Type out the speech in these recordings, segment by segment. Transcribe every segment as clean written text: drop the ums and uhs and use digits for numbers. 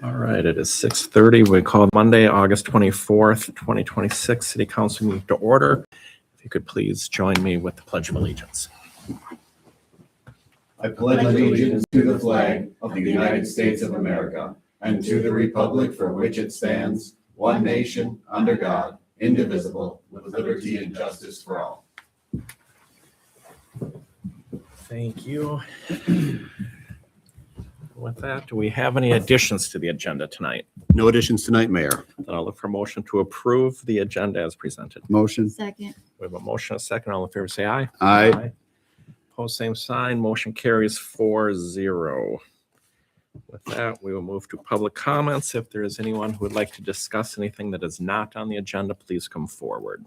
All right, it is 6:30. We call Monday, August 24th, 2026 City Council meeting to order. If you could please join me with the Pledge of Allegiance. I pledge allegiance to the flag of the United States of America and to the republic for which it stands, one nation, under God, indivisible, with liberty and justice for all. Thank you. With that, do we have any additions to the agenda tonight? No additions tonight, Mayor. Then I'll look for a motion to approve the agenda as presented. Motion. Second. We have a motion, a second. All in favor, say aye. Aye. Opposed, same sign. Motion carries 4-0. With that, we will move to public comments. If there is anyone who would like to discuss anything that is not on the agenda, please come forward.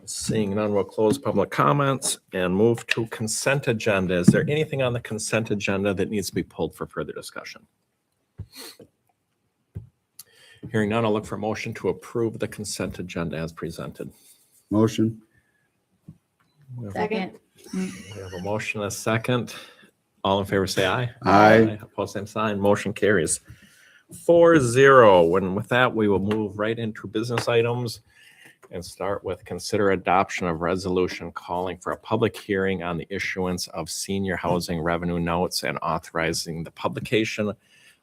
Seeing none, we'll close public comments and move to consent agenda. Is there anything on the consent agenda that needs to be pulled for further discussion? Hearing none, I'll look for a motion to approve the consent agenda as presented. Motion. Second. We have a motion, a second. All in favor, say aye. Aye. Opposed, same sign. Motion carries 4-0. And with that, we will move right into business items and start with consider adoption of resolution calling for a public hearing on the issuance of senior housing revenue notes and authorizing the publication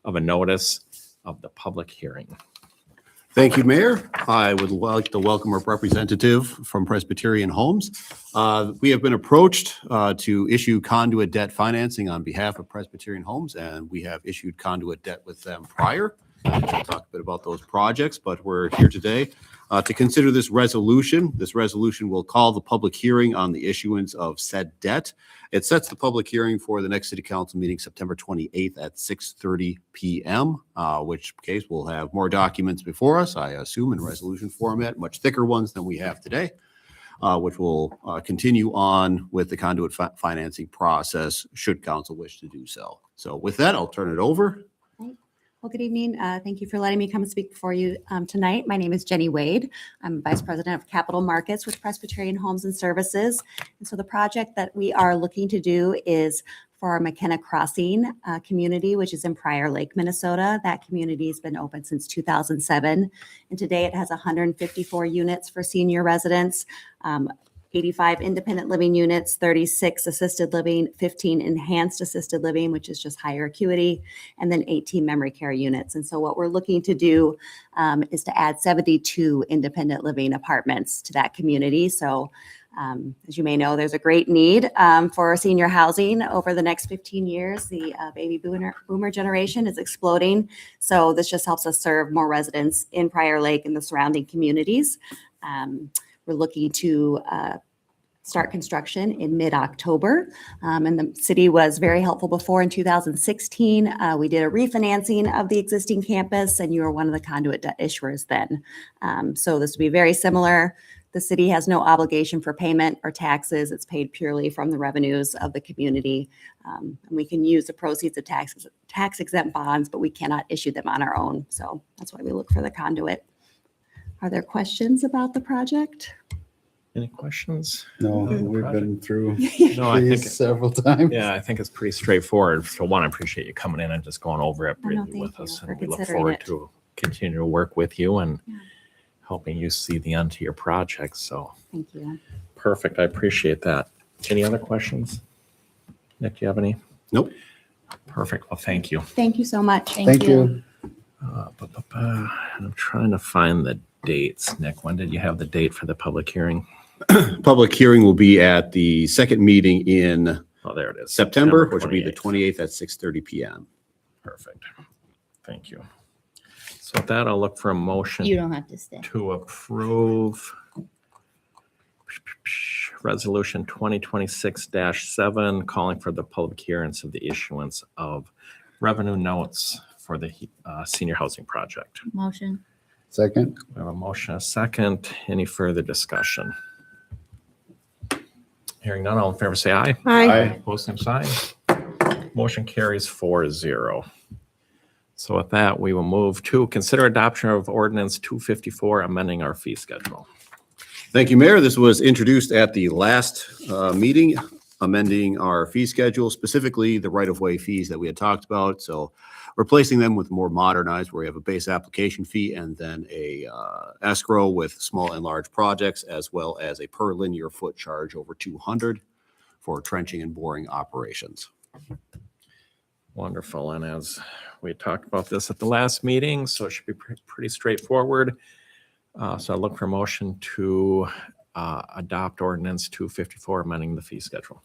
of a notice of the public hearing. Thank you, Mayor. I would like to welcome our representative from Presbyterian Homes. We have been approached to issue conduit debt financing on behalf of Presbyterian Homes, and we have issued conduit debt with them prior. We'll talk a bit about those projects, but we're here today to consider this resolution. This resolution will call the public hearing on the issuance of said debt. It sets the public hearing for the next City Council meeting, September 28th at 6:30 p.m., which case we'll have more documents before us, I assume, in resolution format, much thicker ones than we have today, which will continue on with the conduit financing process should council wish to do so. So with that, I'll turn it over. Well, good evening. Thank you for letting me come speak before you tonight. My name is Jenny Wade. I'm Vice President of Capital Markets with Presbyterian Homes and Services. And so the project that we are looking to do is for our McKenna Crossing community, which is in Prior Lake, Minnesota. That community has been open since 2007. And today it has 154 units for senior residents, 85 independent living units, 36 assisted living, 15 enhanced assisted living, which is just higher acuity, and then 18 memory care units. And so what we're looking to do is to add 72 independent living apartments to that community. So as you may know, there's a great need for senior housing over the next 15 years. The baby boomer generation is exploding. So this just helps us serve more residents in Prior Lake and the surrounding communities. We're looking to start construction in mid-October. And the city was very helpful before in 2016. We did a refinancing of the existing campus, and you were one of the conduit debt issuers then. So this will be very similar. The city has no obligation for payment or taxes. It's paid purely from the revenues of the community. And we can use the proceeds of tax-exempt bonds, but we cannot issue them on our own. So that's why we look for the conduit. Are there questions about the project? Any questions? No, we've been through No, I think, these several times. yeah, I think it's pretty straightforward. So one, I appreciate you coming in and just going over it Oh, no, briefly with thank us. you And for we look considering forward it. to continue to work with you and Yeah. helping you see the end to your project. So Thank you. perfect. I appreciate that. Any other questions? Nick, do you have any? Nope. Perfect. Well, thank you. Thank you so much. Thank you. I'm trying to find the dates. Nick, when did you have the date for the public hearing? Public hearing will be at the second meeting in Oh, there it is. September, which will be the 28th. 28th at 6:30 p.m. Perfect. Thank you. So with that, I'll look for a motion You don't have to stay. to approve Resolution 2026-7, calling for the public hearings of the issuance of revenue notes for the senior housing project. Motion. Second. We have a motion, a second. Any further discussion? Hearing none, all in favor say aye. Aye. Opposed, same sign. Motion carries 4-0. So with that, we will move to consider adoption of ordinance 254, amending our fee schedule. Thank you, Mayor. This was introduced at the last meeting amending our fee schedule, specifically the right-of-way fees that we had talked about. So replacing them with more modernized, where we have a base application fee and then a escrow with small and large projects, as well as a per linear foot charge over 200 for trenching and boring operations. Wonderful. And as we talked about this at the last meeting, so it should be pretty straightforward. So I look for a motion to adopt ordinance 254, amending the fee schedule.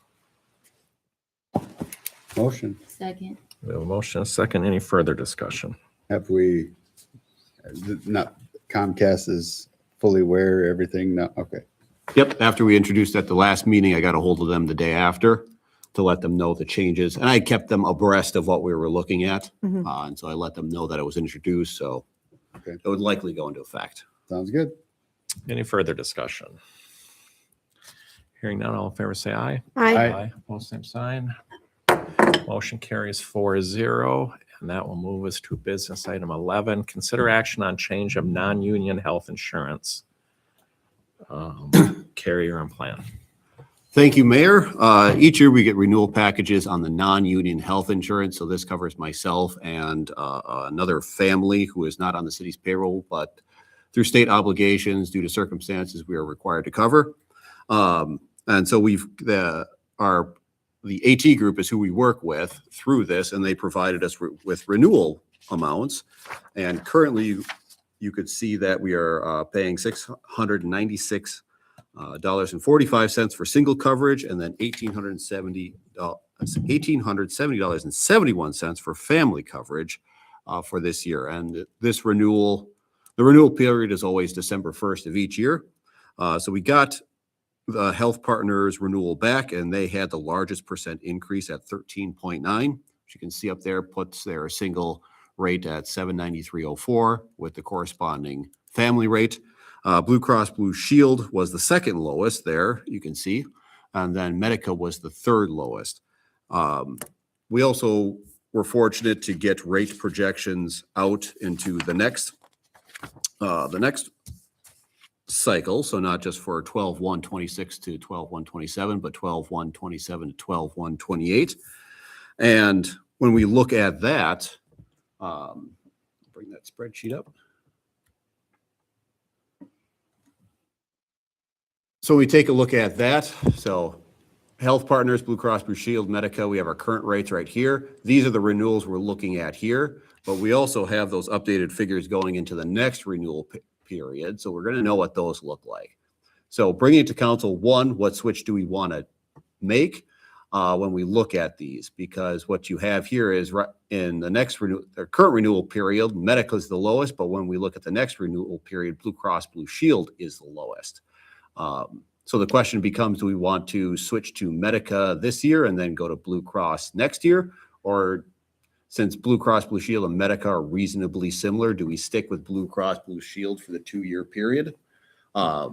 Motion. Second. We have a motion, a second. Any further discussion? Have we, not Comcast is fully aware, everything? No, okay. Yep, after we introduced at the last meeting, I got a hold of them the day after to let them know the changes. And I kept them abreast of what we were looking at. And so I let them know that it was introduced, so Okay. it would likely go into effect. Sounds good. Any further discussion? Hearing none, all in favor say aye. Aye. Opposed, same sign. Motion carries 4-0, and that will move us to business item 11. Consider action on change of non-union health insurance carrier and plan. Thank you, Mayor. Each year we get renewal packages on the non-union health insurance. So this covers myself and another family who is not on the city's payroll, but through state obligations due to circumstances we are required to cover. And so the AT group is who we work with through this, and they provided us with renewal amounts. And currently you could see that we are paying $696.45 for single coverage, and then $1,870.71 for family coverage for this year. And this the renewal period is always December 1st of each year. So we got the Health Partners renewal back, and they had the largest percent increase at 13.9. As you can see up there, puts their single rate at $793.04 with the corresponding family rate. Blue Cross Blue Shield was the second lowest there, you can see, and then Medica was the third lowest. We also were fortunate to get rate projections out into the next cycle, so not just for 12/1/26 to 12/1/27, but 12/1/27 to 12/1/28. And when we look at that, bring that spreadsheet up. So we take a look at that. So Health Partners, Blue Cross Blue Shield, Medica, we have our current rates right here. These are the renewals we're looking at here, but we also have those updated figures going into the next renewal period. So we're going to know what those look like. So bringing it to council, one, what switch do we want to make when we look at these? Because what you have here is in the next current renewal period, Medica is the lowest, but when we look at the next renewal period, Blue Cross Blue Shield is the lowest. So the question becomes, do we want to switch to Medica this year and then go to Blue Cross next year? Or since Blue Cross Blue Shield and Medica are reasonably similar, do we stick with Blue Cross Blue Shield for the 2-year period? A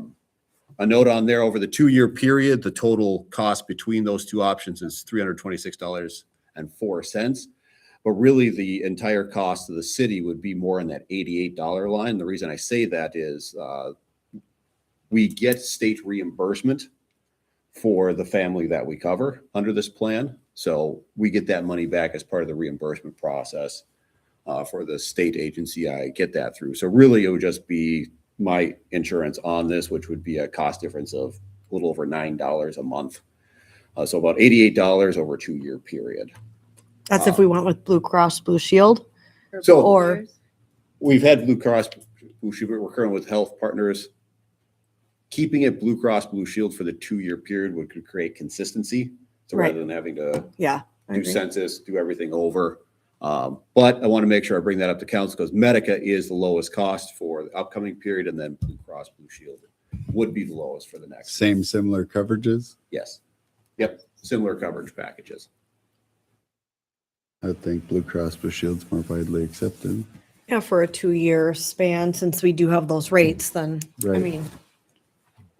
note on there, over the 2-year period, the total cost between those two options is $326.04. But really the entire cost of the city would be more in that $88 line. The reason I say that is we get state reimbursement for the family that we cover under this plan. So we get that money back as part of the reimbursement process for the state agency. I get that through. So really it would just be my insurance on this, which would be a cost difference of a little over $9 a month. So about $88 over a 2-year period. That's if we went with Blue Cross Blue Shield. So Or- we've had Blue Cross Blue Shield, we're currently with Health Partners. Keeping it Blue Cross Blue Shield for the 2-year period would create consistency. So Right. rather than having to Yeah. I do agree. census, do everything over. But I want to make sure I bring that up to council because Medica is the lowest cost for the upcoming period, and then Blue Cross Blue Shield would be the lowest for the next. Similar coverages. Yes. Yep. Similar coverage packages. I think Blue Cross Blue Shield's more widely accepted. Yeah, for a 2-year span, since we do have those rates, then, I Right. mean,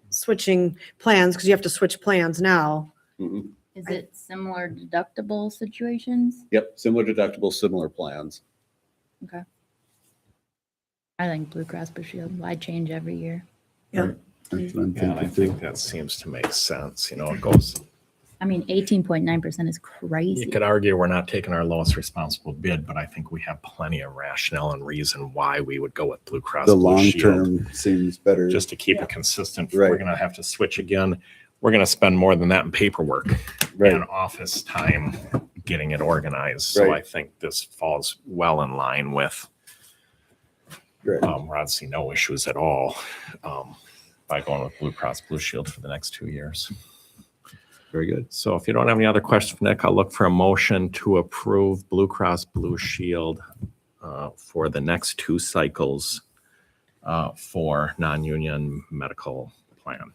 switching plans, because you have to switch plans now. Mhm. Is it similar deductible situations? Yep. Similar deductibles, similar plans. I think Blue Cross Blue Shield. Why change every year? Yeah. That's what I'm Yeah, and I thinking think too. that seems to make sense. You know, it goes, I mean, 18.9% is You crazy. could argue we're not taking our lowest responsible bid, but I think we have plenty of rationale and reason why we would go with Blue Cross The Blue long Shield. term seems better. Just to keep it consistent. Right. We're gonna have to switch again. We're gonna spend more than that in paperwork Right. and office time getting it organized. So Right. I think this falls well in line with Right. we're obviously no issues at all by going with Blue Cross Blue Shield for the next 2 years. Very good. So if you don't have any other questions, Nick, I'll look for a motion to approve Blue Cross Blue Shield for the next 2 cycles for non-union medical plan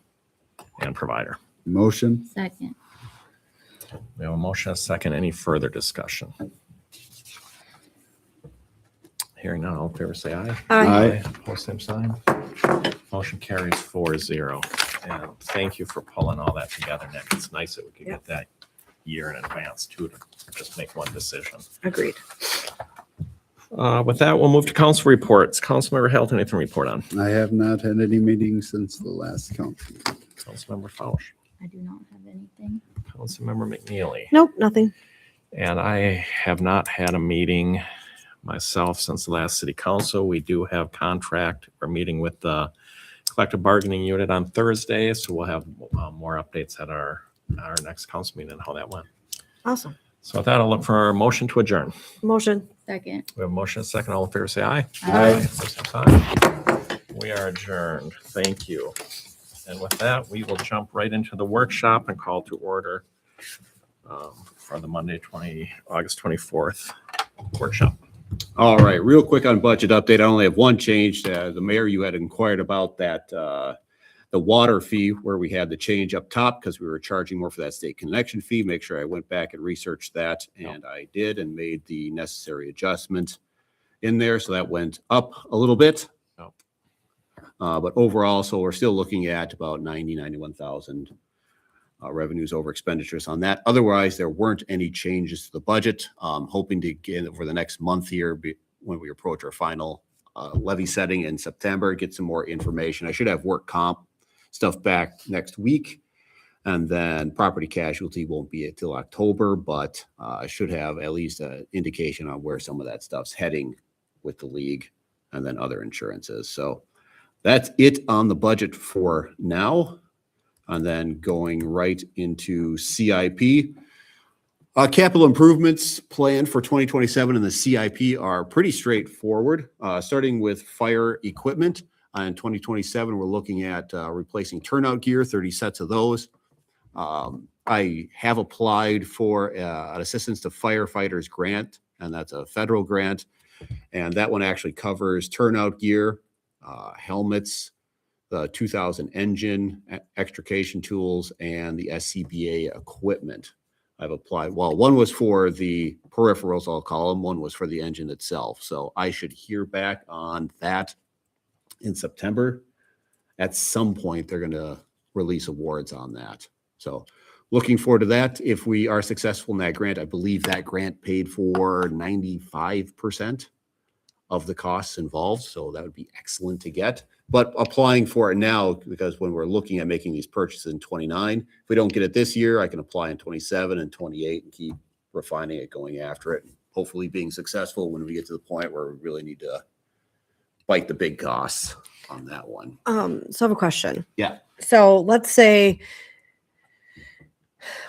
and provider. Motion. Second. We have a motion, a second. Any further discussion? Hearing none, all in favor, say aye. Aye. Opposed, same sign. Motion carries 4-0. And thank you for pulling all that together, Nick. It's nice that we could get that year in advance too, to just make one decision. Agreed. With that, we'll move to council reports. Councilmember Hilton, anything to report on? I have not had any meetings since the last council. Councilmember Fausch, I do not have anything. Councilmember McNeely. Nope, nothing. And I have not had a meeting myself since the last city council. We do have we're meeting with the collective bargaining unit on Thursday, so we'll have more updates at our next council meeting and how that went. Awesome. So with that, I'll look for a motion to adjourn. Motion. Second. We have a motion, a second. All in favor, say aye. Aye. Opposed, same sign. We are adjourned. Thank you. And with that, we will jump right into the workshop and call to order for the Monday, August 24th workshop. All right, real quick on budget update. I only have one change. The mayor, you had inquired about that, the water fee where we had the change up top because we were charging more for that state connection fee. Make sure I went back and researched that, and I did and made the necessary adjustment in there. So that went up a little bit. Yep. But overall, so we're still looking at about 91,000 revenues over expenditures on that. Otherwise, there weren't any changes to the budget. Hoping to get over the next month here when we approach our final levy setting in September, get some more information. I should have work comp stuff back next week. And then property casualty won't be until October, but I should have at least an indication on where some of that stuff's heading with the league and then other insurances. So that's it on the budget for now. And then going right into CIP. Capital improvements planned for 2027 in the CIP are pretty straightforward, starting with fire equipment. In 2027, we're looking at replacing turnout gear, 30 sets of those. I have applied for an Assistance to Firefighters grant, and that's a federal grant. And that one actually covers turnout gear, helmets, the 2000 engine, extrication tools, and the SCBA equipment. I've applied, well, one was for the peripherals, I'll call them, one was for the engine itself. So I should hear back on that in September. At some point, they're going to release awards on that. So looking forward to that. If we are successful in that grant, I believe that grant paid for 95% of the costs involved. So that would be excellent to get. But applying for it now, because when we're looking at making these purchases in 29, if we don't get it this year, I can apply in 27 and 28 and keep refining it, going after it, hopefully being successful when we get to the point where we really need to bite the big costs on that one. So I have a question. Yeah. So let's say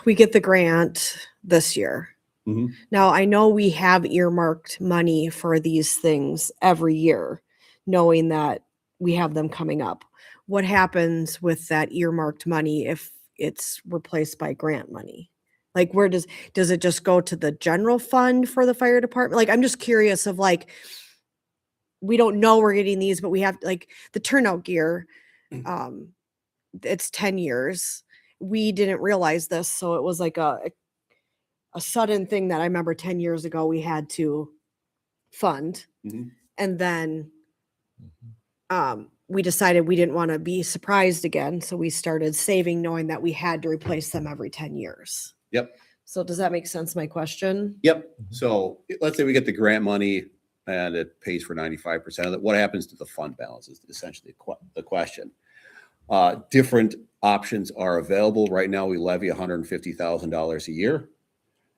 we get the grant this year. Mhm. Now, I know we have earmarked money for these things every year, knowing that we have them coming up. What happens with that earmarked money if it's replaced by grant money? Like, where does it just go to the general fund for the fire department? Like, I'm just curious of like, we don't know we're getting these, but we have like the turnout gear. It's 10 years. We didn't realize this. So it was like a sudden thing that I remember 10 years ago we had to fund. Mhm. And then we decided we didn't want to be surprised again. So we started saving knowing that we had to replace them every 10 years. Yep. So does that make sense, my question? Yep. So let's say we get the grant money and it pays for 95% of it. What happens to the fund balance is essentially the question. Different options are available. Right now, we levy $150,000 a year.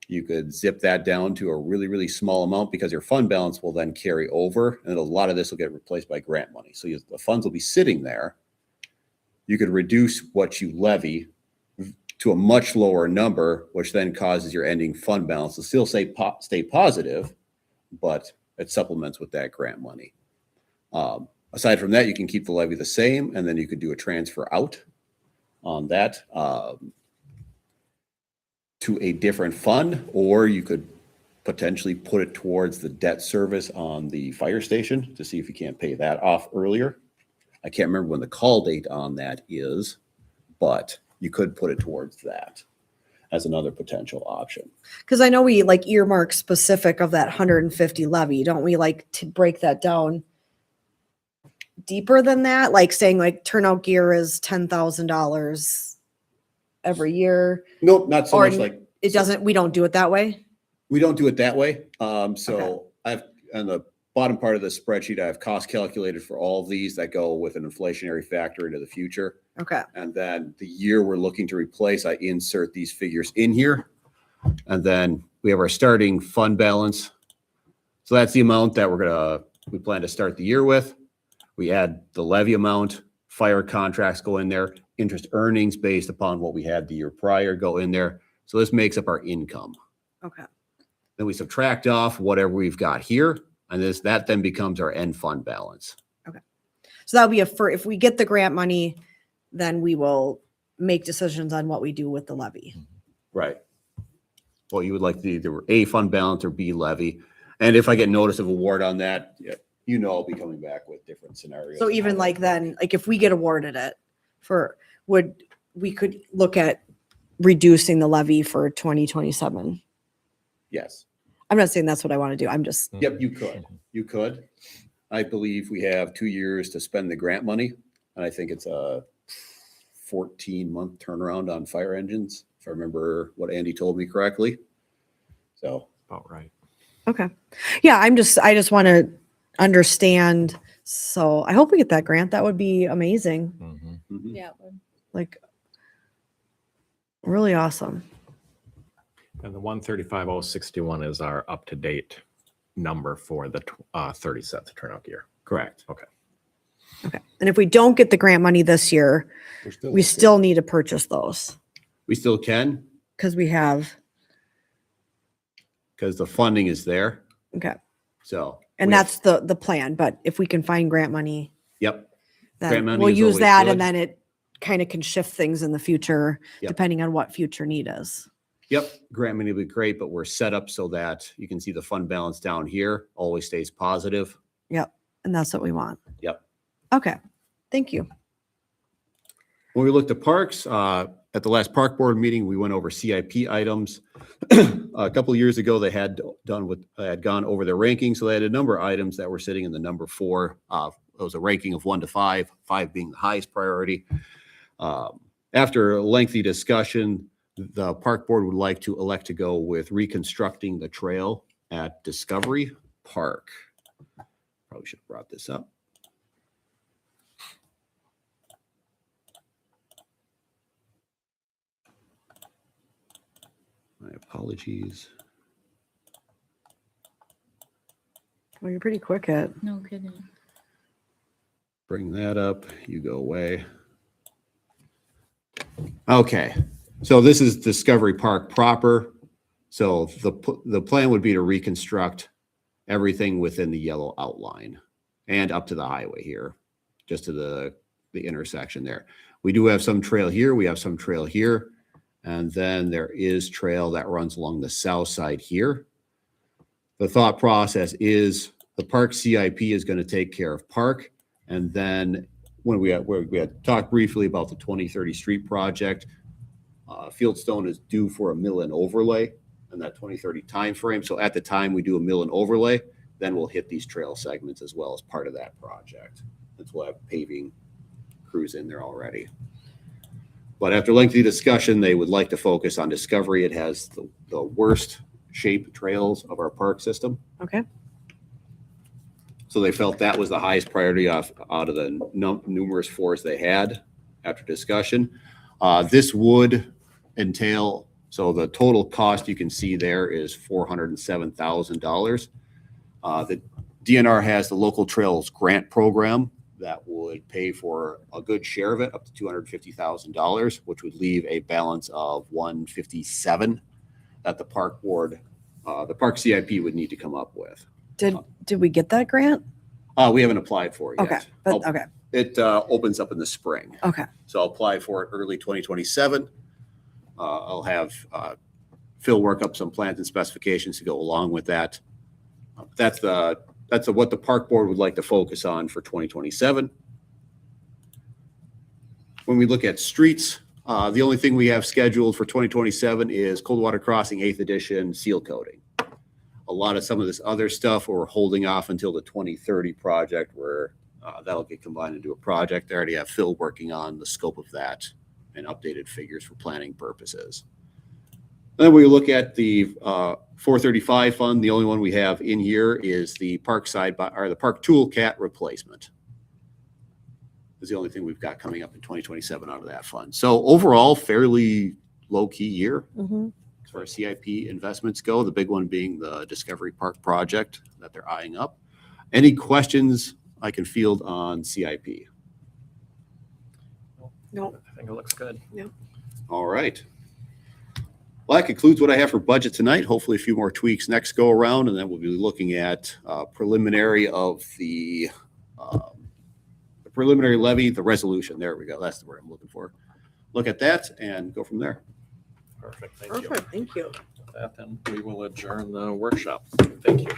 You could zip that down to a really, really small amount because your fund balance will then carry over, and a lot of this will get replaced by grant money. So the funds will be sitting there. You could reduce what you levy to a much lower number, which then causes your ending fund balance to still stay positive, but it supplements with that grant money. Aside from that, you can keep the levy the same, and then you could do a transfer out on that to a different fund, or you could potentially put it towards the debt service on the fire station to see if you can't pay that off earlier. I can't remember when the call date on that is, but you could put it towards that as another potential option. Because I know we like earmark specific of that 150 levy. Don't we like to break that down deeper than that? Like saying like turnout gear is $10,000 every year. Nope, not so Or much like. It doesn't, we don't do it that way? We don't do it that way. Okay. So I've, on the bottom part of the spreadsheet, I have cost calculated for all of these that go with an inflationary factor into the future. Okay. And then the year we're looking to replace, I insert these figures in here. And then we have our starting fund balance. So that's the amount that we plan to start the year with. We add the levy amount, fire contracts go in there, interest earnings based upon what we had the year prior go in there. So this makes up our income. Okay. Then we subtract off whatever we've got here, and that then becomes our end fund balance. So that'll be if we get the grant money, then we will make decisions on what we do with the levy. Right. Well, you would like the either A fund balance or B levy. And if I get notice of award on that, I'll be coming back with different scenarios. So even like then, like if we get awarded it we could look at reducing the levy for 2027. Yes. I'm not saying that's what I want to do. I'm just, Yep, you could. You could. I believe we have 2 years to spend the grant money, and I think it's a 14-month turnaround on fire engines, if I remember what Andy told me correctly. So About right. okay. Yeah, I just want to understand. So I hope we get that grant. That would be amazing. Mhm. Yeah. Like really awesome. And the 135,061 is our up-to-date number for the 30 sets of turnout gear. correct. Okay. Okay. And if we don't get the grant money this year, we okay. still need to purchase those We still can because we have, because the funding is there. okay. So. And we have- that's the plan. But if we can find grant money, Yep. then Grant money we'll is use always that good. and then it kind of can shift things in the future Yep. depending on what future need is. Yep, grant money would be great, but we're set up so that you can see the fund balance down here always stays positive. And that's what we want. Yep. Okay. Thank you. When we looked at parks, at the last park board meeting, we went over CIP items. A couple of years ago, they had gone over their ranking, so they had a number of items that were sitting in the number 4. It was a ranking of 1 to 5, 5 being the highest priority. After a lengthy discussion, the park board would like to elect to go with reconstructing the trail at Discovery Park. Probably should have brought this up. My apologies. Well, you're pretty quick at, No kidding. Bring that up. You go away. Okay, so this is Discovery Park proper. So the plan would be to reconstruct everything within the yellow outline and up to the highway here, just to the intersection there. We do have some trail here. We have some trail here. And then there is trail that runs along the south side here. The thought process is the park CIP is going to take care of park. And then when we had talked briefly about the 2030 street project, Fieldstone is due for a mill and overlay in that 2030 timeframe. So at the time we do a mill and overlay, then we'll hit these trail segments as well as part of that project. And we'll have paving crews in there already. But after lengthy discussion, they would like to focus on Discovery. It has the worst shape trails of our park system. okay. So they felt that was the highest priority out of the numerous 4s they had. after discussion. This would entail, so the total cost you can see there is $407,000. The DNR has the Local Trails Grant Program that would pay for a good share of it, up to $250,000, which would leave a balance of $157,000 that the park board, the park CIP would need to come up with. Did we get that grant? We haven't applied for it yet. Okay, but I'll- okay, It opens up in the spring. okay. So I'll apply for it early 2027. I'll have Phil work up some plans and specifications to go along with that. That's what the park board would like to focus on for 2027. When we look at streets, the only thing we have scheduled for 2027 is Coldwater Crossing 8th edition seal coating. A lot of some of this other stuff we're holding off until the 2030 project where that'll get combined into a project. I already have Phil working on the scope of that and updated figures for planning purposes. Then we look at the 435 fund. The only one we have in here is the park the park tool cat replacement. Is the only thing we've got coming up in 2027 out of that fund. So overall, fairly low key year Mhm. as far as CIP investments go. The big one being the Discovery Park project that they're eyeing up. Any questions I can field on CIP? Nope. I think it looks good. All right. Well, that concludes what I have for budget tonight. Hopefully a few more tweaks next go around, and then we'll be looking at preliminary of the preliminary levy, the resolution. There we go. That's the word I'm looking for. Look at that and go from there. Perfect. Thank you. Perfect, thank you. With that, then we will adjourn the workshop. Thank you.